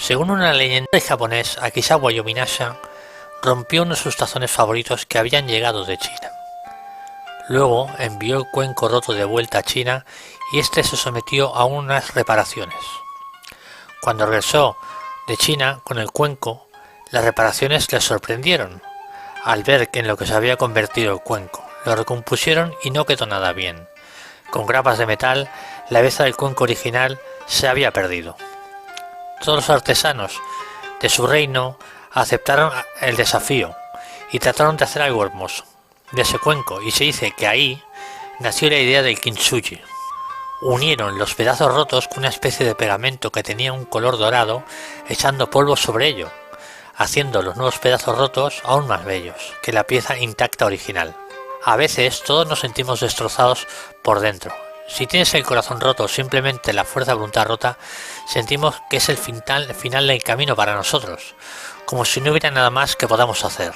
Según una leyenda de japonés, Akizawa Yominasha rompió uno de sus tazones favoritos que habían llegado de China. Luego envió el cuenco roto de vuelta a China y este se sometió a unas reparaciones. Cuando regresó de China con el cuenco, las reparaciones le sorprendieron al ver en lo que se había convertido el cuenco. Lo recompusieron y no quedó nada bien. Con grapas de metal, la belleza del cuenco original se había perdido. Todos los artesanos de su reino aceptaron el desafío y trataron de hacer algo hermoso de ese cuenco, y se dice que ahí nació la idea del kintsugi. Unieron los pedazos rotos con una especie de pegamento que tenía un color dorado, echando polvo sobre ello, haciendo los nuevos pedazos rotos aún más bellos que la pieza intacta original. A veces todos nos sentimos destrozados por dentro. Si tienes el corazón roto o simplemente la fuerza de voluntad rota, sentimos que es el final del camino para nosotros, como si no hubiera nada más que podamos hacer.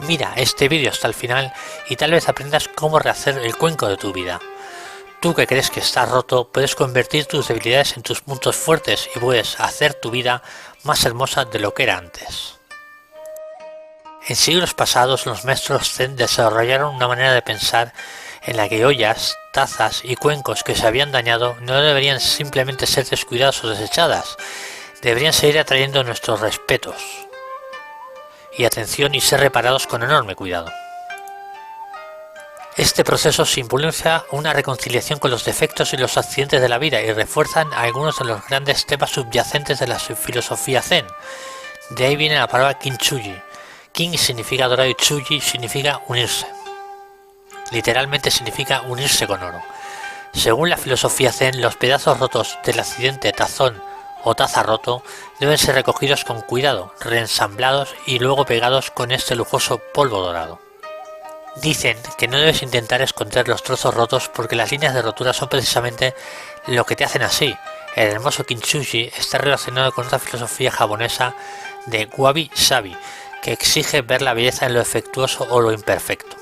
Mira este vídeo hasta el final y tal vez aprendas cómo rehacer el cuenco de tu vida. Tú que crees que estás roto, puedes convertir tus debilidades en tus puntos fuertes y puedes hacer tu vida más hermosa de lo que era antes. En siglos pasados, los maestros Zen desarrollaron una manera de pensar en la que ollas, tazas y cuencos que se habían dañado no deberían simplemente ser descuidadas o desechadas, deberían seguir atrayendo nuestros respetos y atención y ser reparados con enorme cuidado. Este proceso simboliza una reconciliación con los defectos y los accidentes de la vida y refuerzan algunos de los grandes temas subyacentes de la filosofía Zen. De ahí viene la palabra kintsugi. Kin significa dorado y tsugi significa unirse. Literalmente significa unirse con oro. Según la filosofía Zen, los pedazos rotos del accidente tazón o taza roto deben ser recogidos con cuidado, reensamblados y luego pegados con este lujoso polvo dorado. Dicen que no debes intentar esconder los trozos rotos porque las líneas de rotura son precisamente lo que te hacen así. El hermoso kintsugi está relacionado con otra filosofía japonesa de wabi-sabi, que exige ver la belleza en lo defectuoso o lo imperfecto.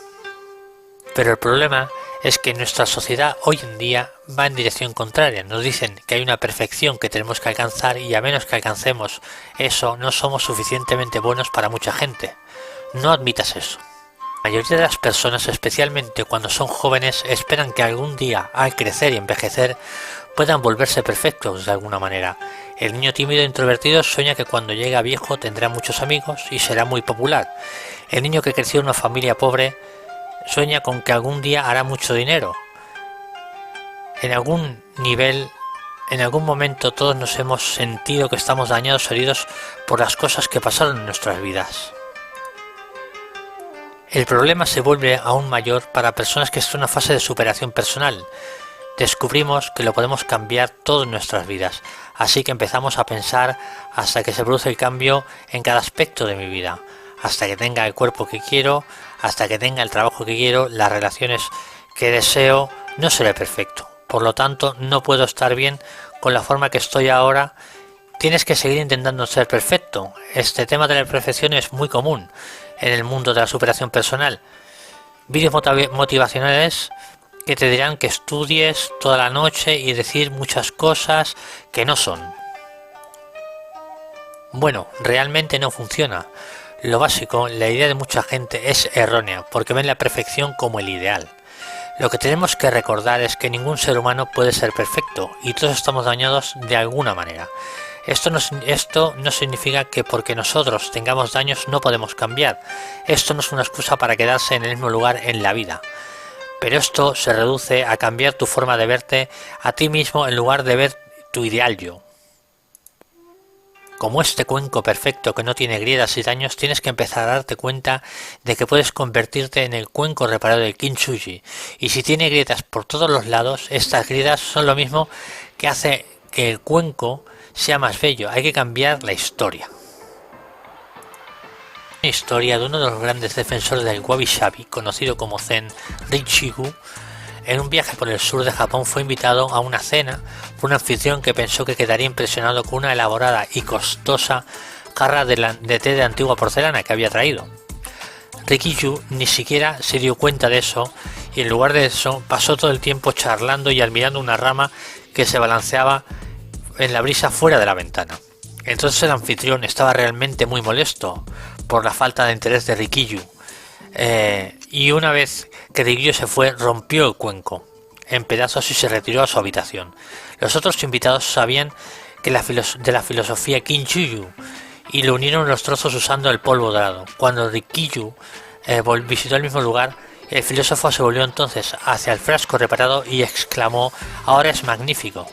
Pero el problema es que nuestra sociedad hoy en día va en dirección contraria. Nos dicen que hay una perfección que tenemos que alcanzar y a menos que alcancemos eso no somos suficientemente buenos para mucha gente. No admitas eso. La mayoría de las personas, especialmente cuando son jóvenes, esperan que algún día, al crecer y envejecer, puedan volverse perfectos de alguna manera. El niño tímido e introvertido sueña que cuando llegue a viejo tendrá muchos amigos y será muy popular. El niño que creció en una familia pobre sueña con que algún día hará mucho dinero. En algún nivel, en algún momento todos nos hemos sentido que estamos dañados o heridos por las cosas que pasaron en nuestras vidas. El problema se vuelve aún mayor para personas que están en una fase de superación personal. Descubrimos que lo podemos cambiar todo en nuestras vidas, así que empezamos a pensar hasta que se produce el cambio en cada aspecto de mi vida, hasta que tenga el cuerpo que quiero, hasta que tenga el trabajo que quiero, las relaciones que deseo. No seré perfecto, por lo tanto no puedo estar bien con la forma que estoy ahora. Tienes que seguir intentando ser perfecto. Este tema de la perfección es muy común en el mundo de la superación personal. Vídeos motivacionales que te dirán que estudies toda la noche y decir muchas cosas que no son. Bueno, realmente no funciona. Lo básico, la idea de mucha gente es errónea porque ven la perfección como el ideal. Lo que tenemos que recordar es que ningún ser humano puede ser perfecto y todos estamos dañados de alguna manera. Esto no significa que porque nosotros tengamos daños no podemos cambiar. Esto no es una excusa para quedarse en el mismo lugar en la vida. Pero esto se reduce a cambiar tu forma de verte a ti mismo en lugar de ver tu ideal yo. Como este cuenco perfecto que no tiene grietas y daños, tienes que empezar a darte cuenta de que puedes convertirte en el cuenco reparado del kintsugi. Y si tiene grietas por todos los lados, estas grietas son lo mismo que hace que el cuenco sea más bello. Hay que cambiar la historia. Una historia de uno de los grandes defensores del wabi-sabi, conocido como Zen, Richigu. En un viaje por el sur de Japón fue invitado a una cena por un anfitrión que pensó que quedaría impresionado con una elaborada y costosa jarra de té de antigua porcelana que había traído. Richigu ni siquiera se dio cuenta de eso y en lugar de eso pasó todo el tiempo charlando y admirando una rama que se balanceaba en la brisa fuera de la ventana. Entonces el anfitrión estaba realmente muy molesto por la falta de interés de Rikiyu, y una vez que Rikiyu se fue, rompió el cuenco en pedazos y se retiró a su habitación. Los otros invitados sabían que de la filosofía Kinchuyu y lo unieron los trozos usando el polvo dorado. Cuando Rikiyu visitó el mismo lugar, el filósofo se volvió entonces hacia el frasco reparado y exclamó: «Ahora es magnífico».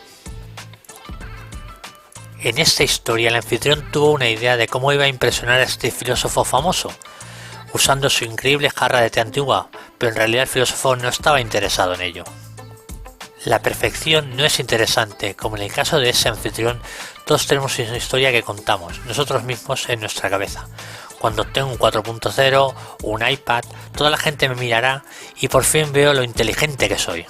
En esta historia el anfitrión tuvo una idea de cómo iba a impresionar a este filósofo famoso, usando su increíble jarra de té antigua, pero en realidad el filósofo no estaba interesado en ello. La perfección no es interesante, como en el caso de ese anfitrión, todos tenemos una historia que contamos, nosotros mismos en nuestra cabeza. Cuando tengo un 4.0, un iPad, toda la gente me mirará y por fin veo lo inteligente que soy.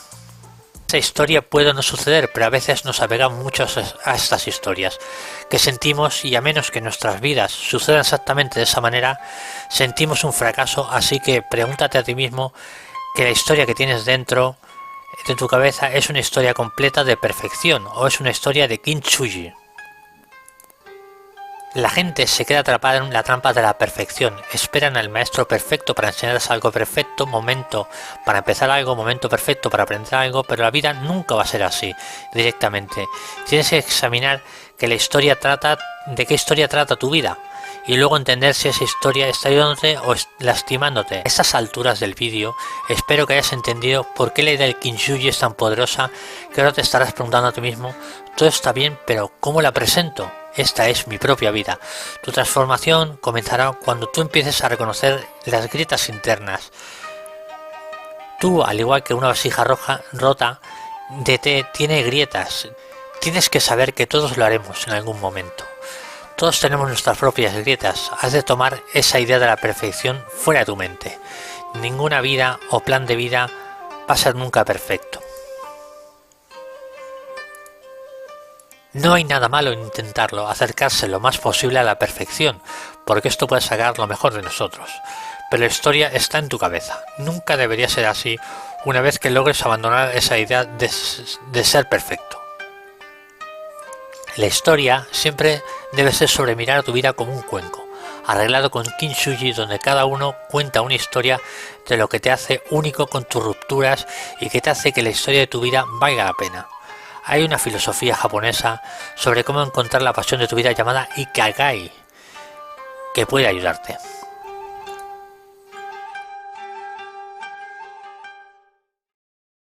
Esa historia puede no suceder, pero a veces nos apegamos mucho a estas historias que sentimos, y a menos que nuestras vidas sucedan exactamente de esa manera, sentimos un fracaso. Así que pregúntate a ti mismo que la historia que tienes dentro de tu cabeza es una historia completa de perfección o es una historia de Kintsugi. La gente se queda atrapada en la trampa de la perfección, esperan al maestro perfecto para enseñarles algo perfecto, momento para empezar algo, momento perfecto para aprender algo, pero la vida nunca va a ser así, directamente. Tienes que examinar que la historia de qué historia trata tu vida, y luego entender si esa historia está ayudándote o lastimándote. A estas alturas del vídeo, espero que hayas entendido por qué la idea del Kintsugi es tan poderosa, que ahora te estarás preguntando a ti mismo: todo está bien, pero ¿cómo la presento? Esta es mi propia vida. Tu transformación comenzará cuando tú empieces a reconocer las grietas internas. Tú, al igual que una vasija rota de té, tiene grietas. Tienes que saber que todos lo haremos en algún momento. Todos tenemos nuestras propias grietas. Has de tomar esa idea de la perfección fuera de tu mente. Ninguna vida o plan de vida va a ser nunca perfecto. No hay nada malo en intentarlo, acercarse lo más posible a la perfección, porque esto puede sacar lo mejor de nosotros. Pero la historia está en tu cabeza. Nunca debería ser así una vez que logres abandonar esa idea de ser perfecto. La historia siempre debe ser sobre mirar a tu vida como un cuenco, arreglado con Kintsugi, donde cada uno cuenta una historia de lo que te hace único con tus rupturas y que te hace que la historia de tu vida valga la pena. Hay una filosofía japonesa sobre cómo encontrar la pasión de tu vida llamada Ikigai, que puede ayudarte.